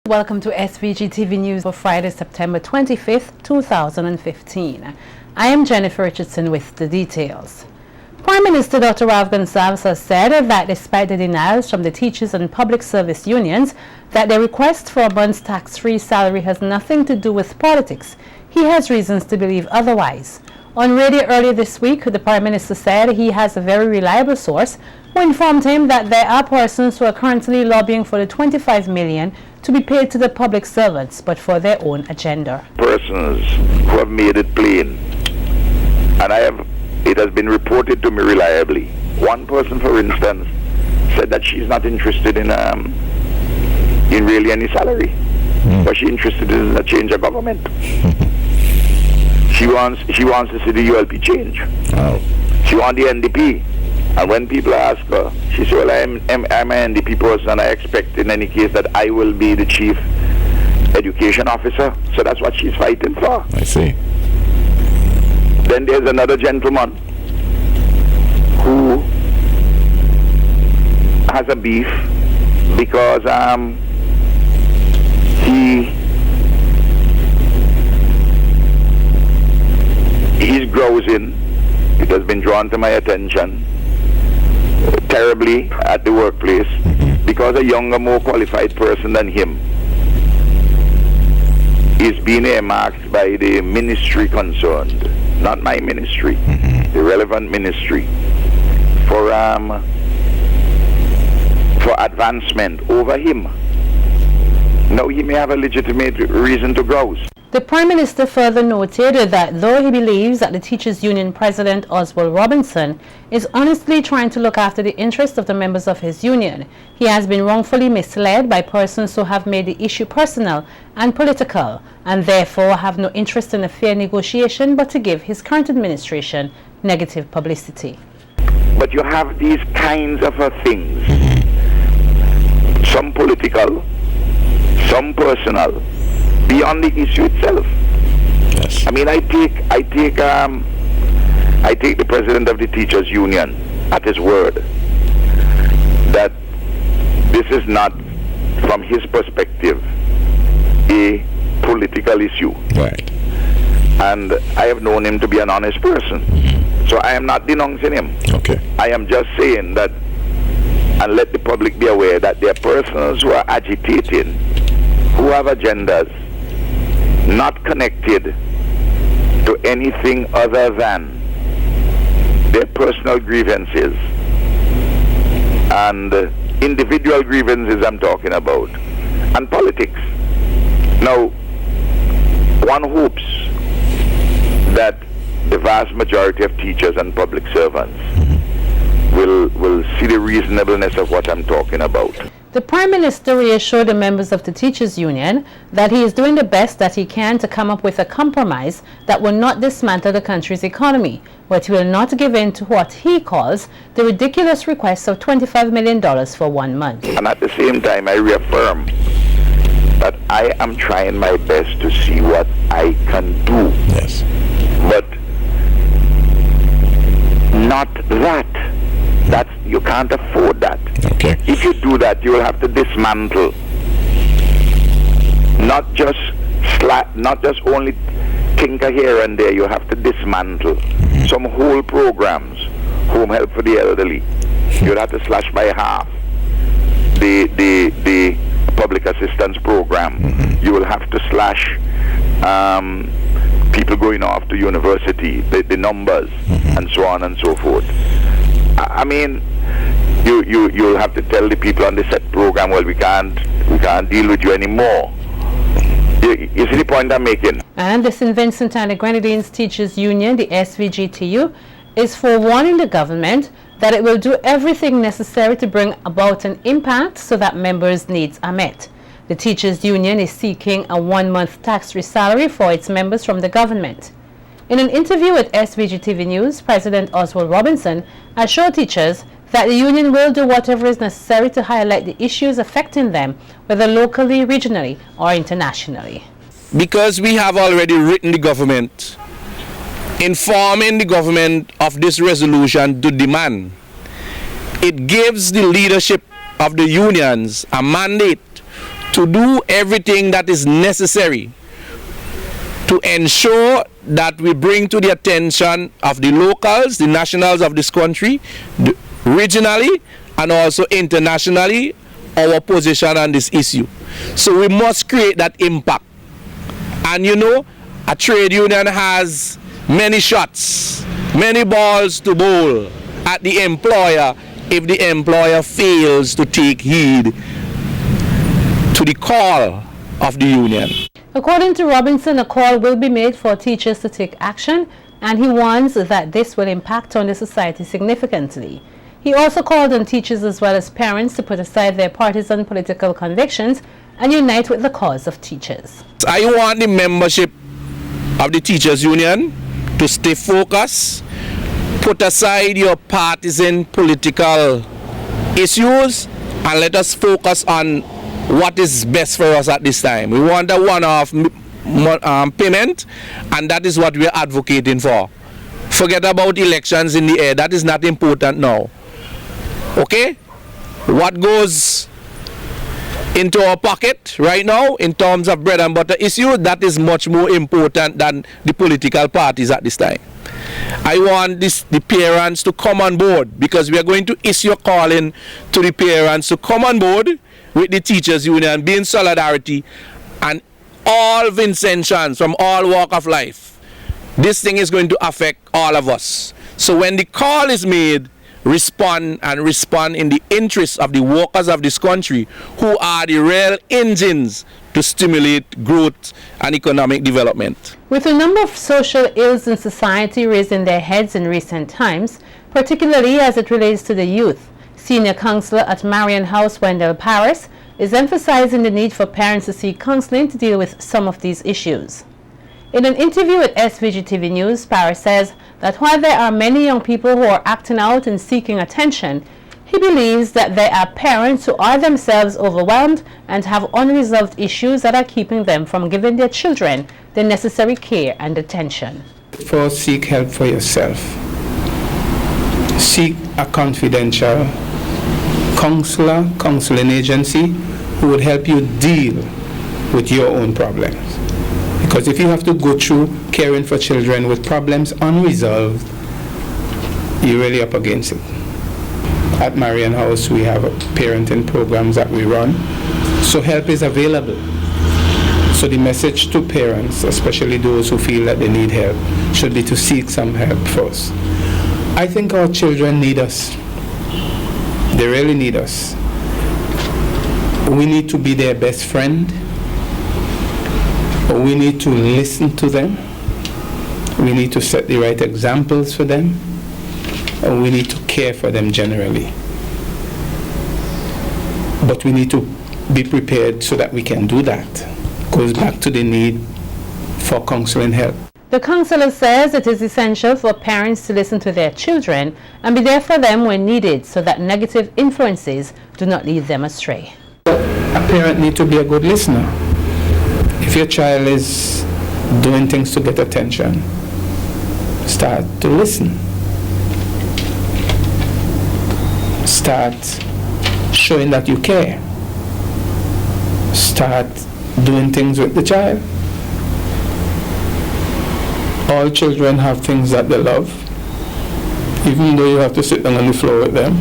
Welcome to SVG-TV News for Friday, September 25th, 2015. I am Jennifer Richardson with the details. Prime Minister Dr. Ralph Gonsalves has said that despite the denials from the teachers and public service unions that their request for a month's tax-free salary has nothing to do with politics, he has reasons to believe otherwise. On radio earlier this week, the Prime Minister said he has a very reliable source who informed him that there are persons who are currently lobbying for the $25 million to be paid to the public servants, but for their own agenda. Persons who have made it plain, and it has been reported to me reliably. One person, for instance, said that she's not interested in really any salary, but she's interested in a change of government. She wants to see the ULP change. Oh. She wants the NDP. And when people ask her, she says, well, I'm an NDP person, and I expect in any case that I will be the chief education officer. So that's what she's fighting for. I see. Then there's another gentleman who has a beef because he's grousing. It has been drawn to my attention terribly at the workplace because a younger, more qualified person than him is being earmarked by the ministry concerned, not my ministry, the relevant ministry, for advancement over him. Now he may have a legitimate reason to grouse. The Prime Minister further noted that though he believes that the Teachers Union President Oswald Robinson is honestly trying to look after the interests of the members of his union, he has been wrongfully misled by persons who have made the issue personal and political and therefore have no interest in a fair negotiation but to give his current administration negative publicity. But you have these kinds of things, some political, some personal, beyond the issue itself. Yes. I mean, I take the president of the Teachers Union at his word that this is not, from his perspective, a political issue. Right. And I have known him to be an honest person. So I am not denouncing him. Okay. I am just saying that, and let the public be aware that there are persons who are agitating, who have agendas not connected to anything other than their personal grievances and individual grievances I'm talking about, and politics. Now, one hopes that the vast majority of teachers and public servants will see the reasonableness of what I'm talking about. The Prime Minister reassured the members of the Teachers Union that he is doing the best that he can to come up with a compromise that will not dismantle the country's economy, but he will not give in to what he calls the ridiculous request of $25 million for 1 month. And at the same time, I reaffirm that I am trying my best to see what I can do. Yes. But not that. You can't afford that. Okay. If you do that, you will have to dismantle, not just only tinker here and there. You have to dismantle some whole programs, home help for the elderly. You'll have to slash by half the public assistance program. You will have to slash people going off to university, the numbers, and so on and so forth. I mean, you'll have to tell the people on the set program, well, we can't deal with you anymore. You see the point I'm making? And the St. Vincent and the Grenadines Teachers Union, the SVG-TU, is forewarning the government that it will do everything necessary to bring about an impact so that members' needs are met. The Teachers Union is seeking a 1-month tax-free salary for its members from the government. In an interview with SVG-TV News, President Oswald Robinson assured teachers that the union will do whatever is necessary to highlight the issues affecting them, whether locally, regionally, or internationally. Because we have already written the government, informing the government of this resolution to demand, it gives the leadership of the unions a mandate to do everything that is necessary to ensure that we bring to the attention of the locals, the nationals of this country, regionally and also internationally, our position on this issue. So we must create that impact. And you know, a trade union has many shots, many balls to bowl at the employer if the employer fails to take heed to the call of the union. According to Robinson, a call will be made for teachers to take action, and he warns that this will impact on the society significantly. He also called on teachers as well as parents to put aside their partisan political convictions and unite with the cause of teachers. I want the membership of the teachers union to stay focused, put aside your partisan political issues, and let us focus on what is best for us at this time. We want a one-off payment, and that is what we are advocating for. Forget about elections in the air. That is not important now. Okay? What goes into our pocket right now in terms of bread and butter issue, that is much more important than the political parties at this time. I want the parents to come on board, because we are going to issue a calling to the parents to come on board with the teachers union, be in solidarity, and all Vincentians from all walk of life. This thing is going to affect all of us. So when the call is made, respond, and respond in the interest of the workers of this country, who are the real engines to stimulate growth and economic development. With a number of social ills in society raising their heads in recent times, particularly as it relates to the youth, Senior Counselor at Marion House, Wendell Paris, is emphasizing the need for parents to seek counseling to deal with some of these issues. In an interview with SVG-TV News, Paris says that while there are many young people who are acting out and seeking attention, he believes that there are parents who are themselves overwhelmed and have unresolved issues that are keeping them from giving their children the necessary care and attention. First, seek help for yourself. Seek a confidential counselor, counseling agency who would help you deal with your own problems. Because if you have to go through caring for children with problems unresolved, you're really up against it. At Marion House, we have parenting programs that we run, so help is available. So the message to parents, especially those who feel that they need help, should be to seek some help first. I think our children need us. They really need us. We need to be their best friend. We need to listen to them. We need to set the right examples for them. And we need to care for them generally. But we need to be prepared so that we can do that. Goes back to the need for counseling help. The counselor says it is essential for parents to listen to their children and be there for them when needed so that negative influences do not lead them astray. A parent needs to be a good listener. If your child is doing things to get attention, start to listen. Start showing that you care. Start doing things with the child. All children have things that they love, even though you have to sit down on the floor with them.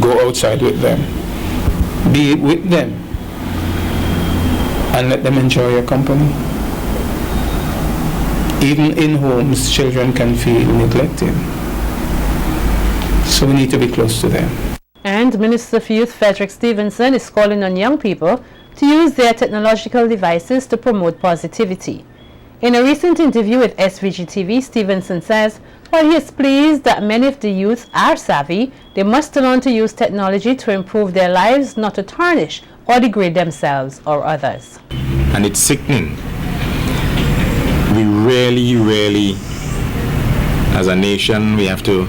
Go outside with them. Be with them. And let them enjoy your company. Even in homes, children can feel neglected. So we need to be close to them. And Minister for Youth Frederick Stevenson is calling on young people to use their technological devices to promote positivity. In a recent interview with SVG-TV, Stevenson says while he is pleased that many of the youth are savvy, they must learn to use technology to improve their lives, not to tarnish or degrade themselves or others. And it's sickening. We really, as a nation, we have to,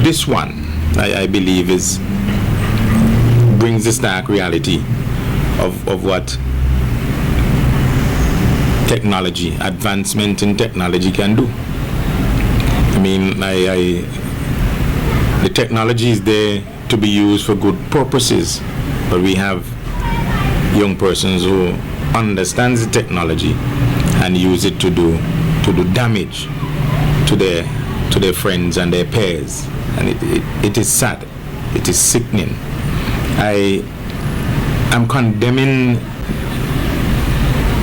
this one, I believe, brings the stark reality of what technology, advancement in technology can do. I mean, the technology is there to be used for good purposes, but we have young persons who understands the technology and use it to do damage to their friends and their peers, and it is sad, it is sickening. I am condemning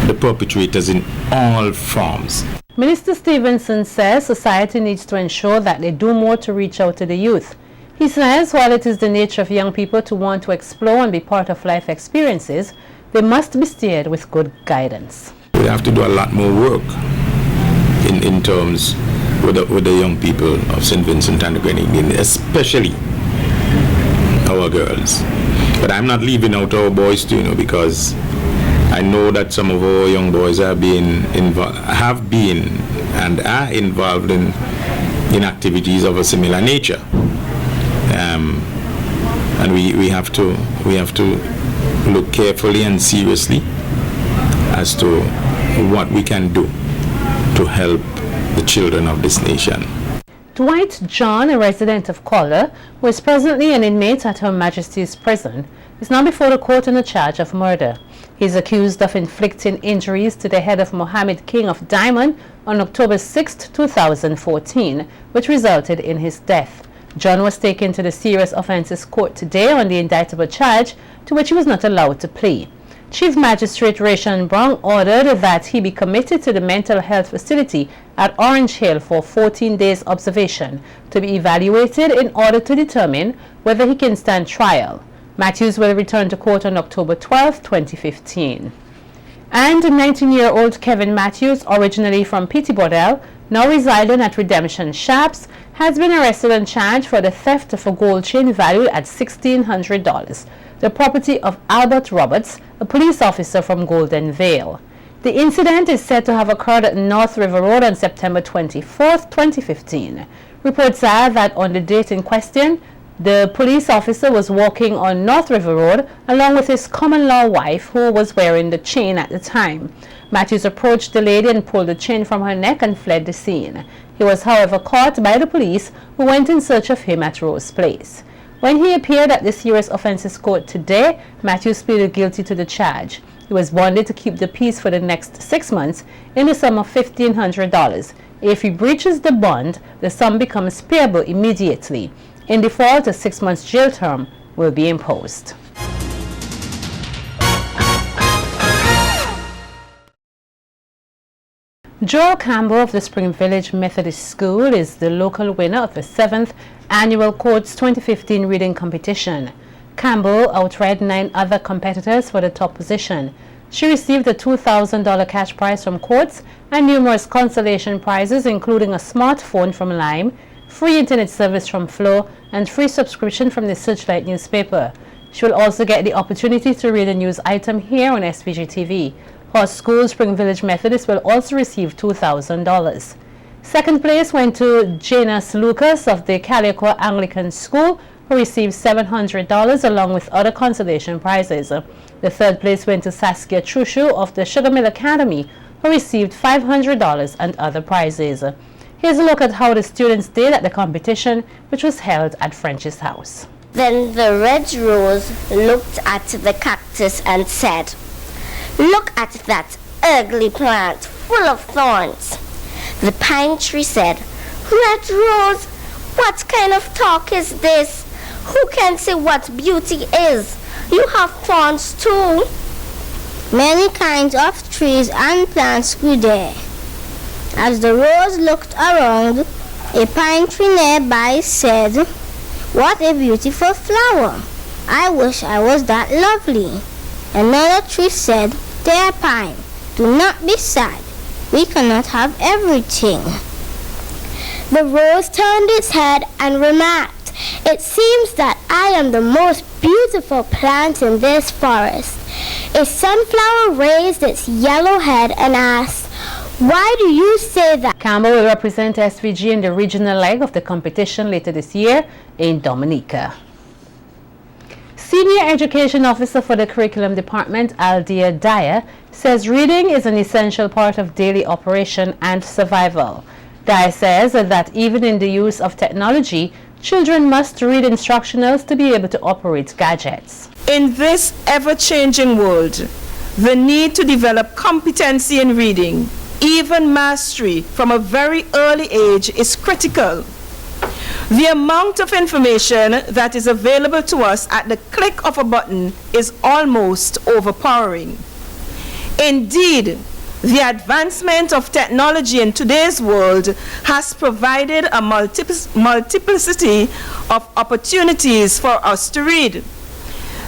the perpetrators in all forms. Minister Stevenson says society needs to ensure that they do more to reach out to the youth. He says while it is the nature of young people to want to explore and be part of life experiences, they must be steered with good guidance. We have to do a lot more work in terms with the young people of St. Vincent and the Grenadines, especially our girls. But I'm not leaving out our boys too, because I know that some of our young boys have been and are involved in activities of a similar nature, and we have to look carefully and seriously as to what we can do to help the children of this nation. Dwight John, a resident of Calder, who is presently an inmate at Her Majesty's Prison, is now before the court on a charge of murder. He is accused of inflicting injuries to the head of Mohammed King of Diamond on October 6, 2014, which resulted in his death. John was taken to the Serious Offences Court today on the indictable charge, to which he was not allowed to plead. Chief Magistrate Rayshon Brown ordered that he be committed to the mental health facility at Orange Hill for 14 days observation to be evaluated in order to determine whether he can stand trial. Matthews will return to court on October 12, 2015. And 19-year-old Kevin Matthews, originally from Pettibodale, now residing at Redemption Shops, has been arrested and charged for the theft of a gold chain valued at $1,600, the property of Albert Roberts, a police officer from Golden Vale. The incident is said to have occurred at North River Road on September 24, 2015. Reports are that on the date in question, the police officer was walking on North River Road along with his common-law wife, who was wearing the chain at the time. Matthews approached the lady and pulled the chain from her neck and fled the scene. He was, however, caught by the police, who went in search of him at Rose Place. When he appeared at the Serious Offences Court today, Matthews pleaded guilty to the charge. He was bonded to keep the peace for the next 6 months in the sum of $1,500. If he breaches the bond, the sum becomes payable immediately. In default, a 6 months jail term will be imposed. Joel Campbell of the Spring Village Methodist School is the local winner of the 7th Annual Courts 2015 Reading Competition. Campbell outread 9 other competitors for the top position. She received a $2,000 cash prize from Courts and numerous consolation prizes, including a smartphone from Lime, free internet service from Flow, and free subscription from the Searchlight newspaper. She will also get the opportunity to read a news item here on SVG-TV. Her school, Spring Village Methodist, will also receive $2,000. Second place went to Janus Lucas of the Calico Anglican School, who received $700 along with other consolation prizes. The third place went to Saskia Trushu of the Sugar Mill Academy, who received $500 and other prizes. Here's a look at how the students did at the competition, which was held at French's house. Then the red rose looked at the cactus and said, "Look at that ugly plant full of thorns." The pine tree said, "Red rose, what kind of talk is this? Who can say what beauty is? You have thorns too." Many kinds of trees and plants grew there. As the rose looked around, a pine tree nearby said, "What a beautiful flower! I wish I was that lovely." Another tree said, "Dear pine, do not be sad. We cannot have everything." The rose turned its head and remarked, "It seems that I am the most beautiful plant in this forest." A sunflower raised its yellow head and asked, "Why do you say that?" Campbell will represent SVG in the regional leg of the competition later this year in Dominica. Senior Education Officer for the Curriculum Department, Aldia Dyer, says reading is an essential part of daily operation and survival. Dyer says that even in the use of technology, Children must read instructionals to be able to operate gadgets. In this ever-changing world, the need to develop competency in reading, even mastery from a very early age, is critical. The amount of information that is available to us at the click of a button is almost overpowering. Indeed, the advancement of technology in today's world has provided a multiplicity of opportunities for us to read.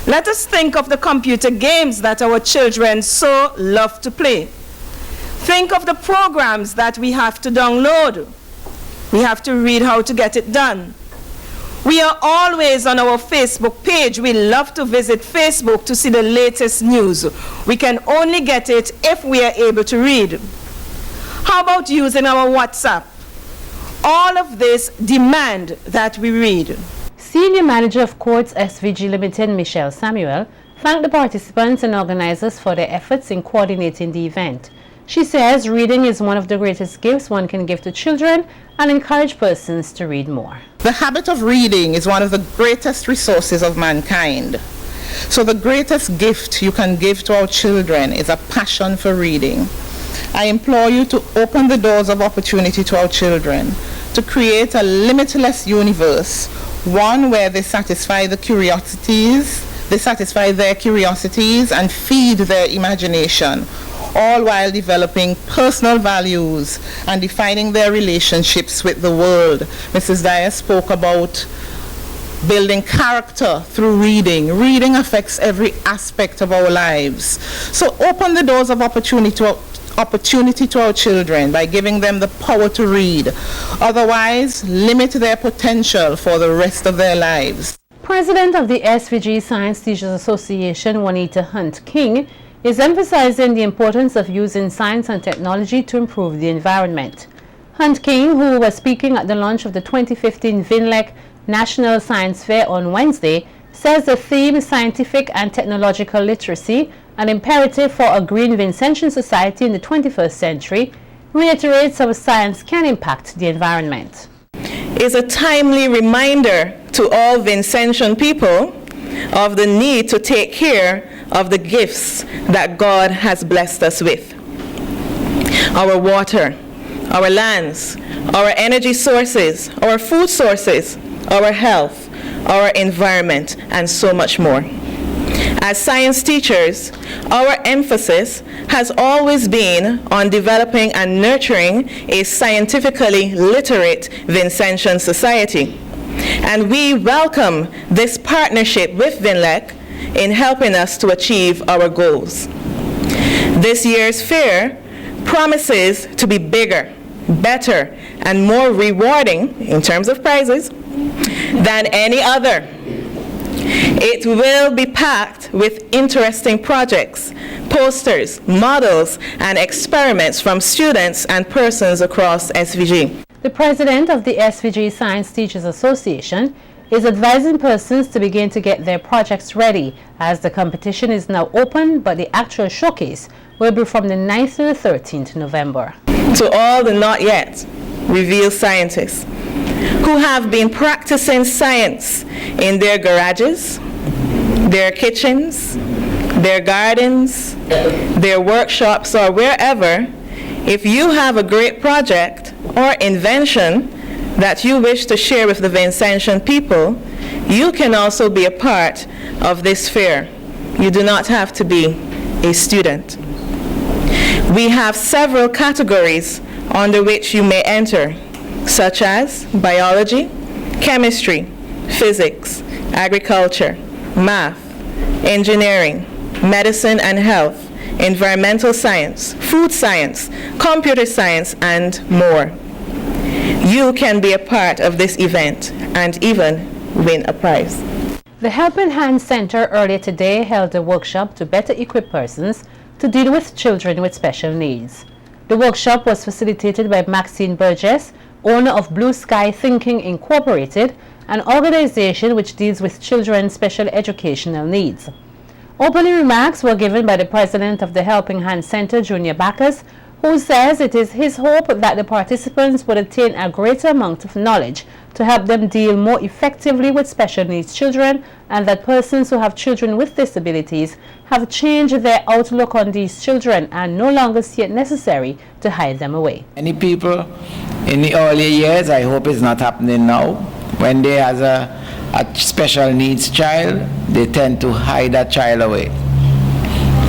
Let us think of the computer games that our children so love to play. Think of the programs that we have to download. We have to read how to get it done. We are always on our Facebook page. We love to visit Facebook to see the latest news. We can only get it if we are able to read. How about using our WhatsApp? All of this demand that we read. Senior Manager of Courts SVG Limited, Michelle Samuel, thanked the participants and organizers for their efforts in coordinating the event. She says reading is one of the greatest gifts one can give to children and encourage persons to read more. The habit of reading is one of the greatest resources of mankind. So the greatest gift you can give to our children is a passion for reading. I implore you to open the doors of opportunity to our children, to create a limitless universe, one where they satisfy their curiosities and feed their imagination, all while developing personal values and defining their relationships with the world. Mrs. Dyer spoke about building character through reading. Reading affects every aspect of our lives. So open the doors of opportunity to our children by giving them the power to read. Otherwise, limit their potential for the rest of their lives. President of the SVG Science Teachers Association, Juanita Hunt King, is emphasizing the importance of using science and technology to improve the environment. Hunt King, who was speaking at the launch of the 2015 VINLEC National Science Fair on Wednesday, says the theme scientific and technological literacy, an imperative for a green Vincentian society in the 21st century, reiterates how science can impact the environment. Is a timely reminder to all Vincentian people of the need to take care of the gifts that God has blessed us with. Our water, our lands, our energy sources, our food sources, our health, our environment, and so much more. As science teachers, our emphasis has always been on developing and nurturing a scientifically literate Vincentian society. And we welcome this partnership with VINLEC in helping us to achieve our goals. This year's fair promises to be bigger, better, and more rewarding in terms of prizes than any other. It will be packed with interesting projects, posters, models, and experiments from students and persons across SVG. The president of the SVG Science Teachers Association is advising persons to begin to get their projects ready, as the competition is now open, but the actual showcase will be from the 9th to the 13th November. To all the not yet revealed scientists who have been practicing science in their garages, their kitchens, their gardens, their workshops, or wherever, if you have a great project or invention that you wish to share with the Vincentian people, you can also be a part of this fair. You do not have to be a student. We have several categories under which you may enter, such as biology, chemistry, physics, agriculture, math, engineering, medicine and health, environmental science, food science, computer science, and more. You can be a part of this event and even win a prize. The Helping Hand Center earlier today held a workshop to better equip persons to deal with children with special needs. The workshop was facilitated by Maxine Burgess, owner of Blue Sky Thinking Incorporated, an organization which deals with children's special educational needs. Opening remarks were given by the president of the Helping Hand Center, Junior Bacchus, who says it is his hope that the participants would attain a greater amount of knowledge to help them deal more effectively with special needs children, and that persons who have children with disabilities have changed their outlook on these children and no longer see it necessary to hide them away. Many people in the earlier years, I hope it's not happening now, when they has a special needs child, they tend to hide that child away.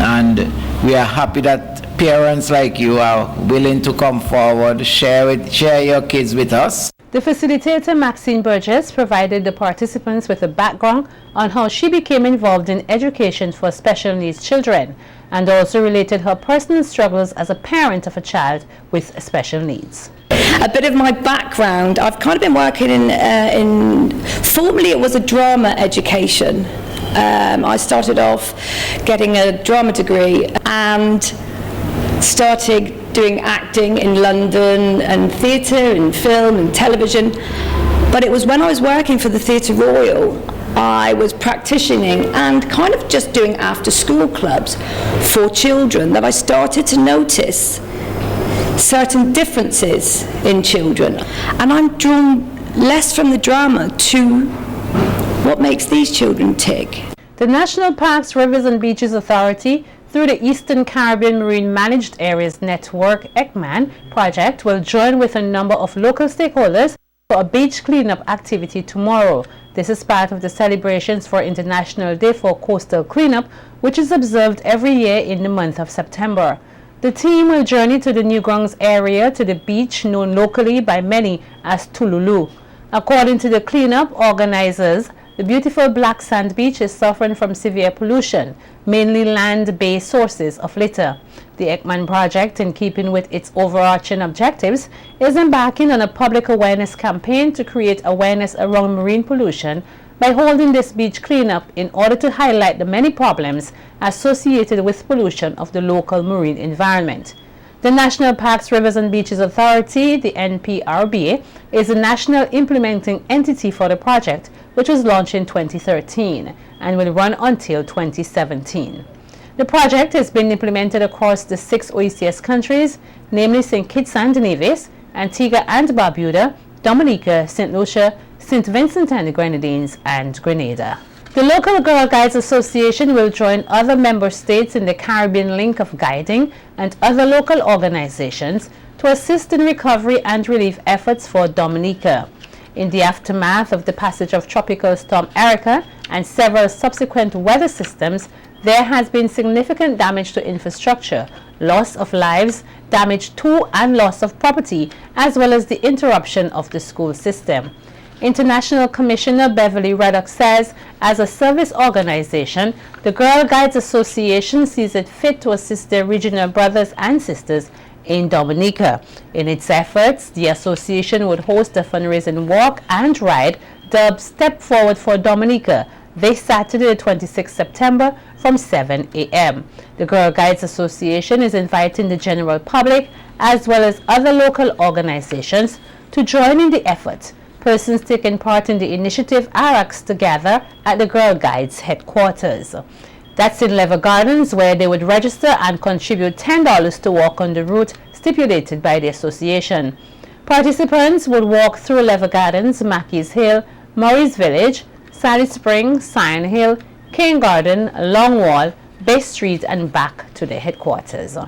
And we are happy that parents like you are willing to come forward, share your kids with us. The facilitator, Maxine Burgess, provided the participants with a background on how she became involved in education for special needs children, and also related her personal struggles as a parent of a child with special needs. A bit of my background, I've kind of been working formerly it was a drama education. I started off getting a drama degree and started doing acting in London and theatre and film and television. But it was when I was working for the Theatre Royal, I was practicing and kind of just doing after school clubs for children that I started to notice certain differences in children. And I'm drawn less from the drama to what makes these children tick. The National Parks, Rivers and Beaches Authority, through the Eastern Caribbean Marine Managed Areas Network (ECMAN) project, will join with a number of local stakeholders for a beach cleanup activity tomorrow. This is part of the celebrations for International Day for Coastal Cleanup, which is observed every year in the month of September. The team will journey to the Newgrounds area to the beach known locally by many as Tululu. According to the cleanup organizers, the beautiful black sand beach is suffering from severe pollution, mainly land-based sources of litter. The ECMAN project, in keeping with its overarching objectives, is embarking on a public awareness campaign to create awareness around marine pollution by holding this beach cleanup in order to highlight the many problems associated with pollution of the local marine environment. The National Parks, Rivers and Beaches Authority, the NPRBA, is a national implementing entity for the project, which was launched in 2013 and will run until 2017. The project has been implemented across the 6 OECS countries, namely St. Kitts and Nevis, Antigua and Barbuda, Dominica, St. Lucia, St. Vincent and the Grenadines, and Grenada. The local Girl Guides Association will join other member states in the Caribbean Link of Guiding and other local organizations to assist in recovery and relief efforts for Dominica. In the aftermath of the passage of Tropical Storm Erica and several subsequent weather systems, there has been significant damage to infrastructure, loss of lives, damage to and loss of property, as well as the interruption of the school system. International Commissioner Beverly Reddock says, as a service organization, the Girl Guides Association sees it fit to assist their regional brothers and sisters in Dominica. In its efforts, the association would host a fundraising walk and ride dubbed Step Forward for Dominica this Saturday, the 26th September from 7 a.m. The Girl Guides Association is inviting the general public as well as other local organizations to join in the effort. Persons taking part in the initiative are asked to gather at the Girl Guides headquarters. That's in Lever Gardens, where they would register and contribute $10 to walk on the route stipulated by the association. Participants would walk through Lever Gardens, Mackey's Hill, Murray's Village, Sally Springs, Sion Hill, King Garden, Long Wall, Bay Street and back to their headquarters.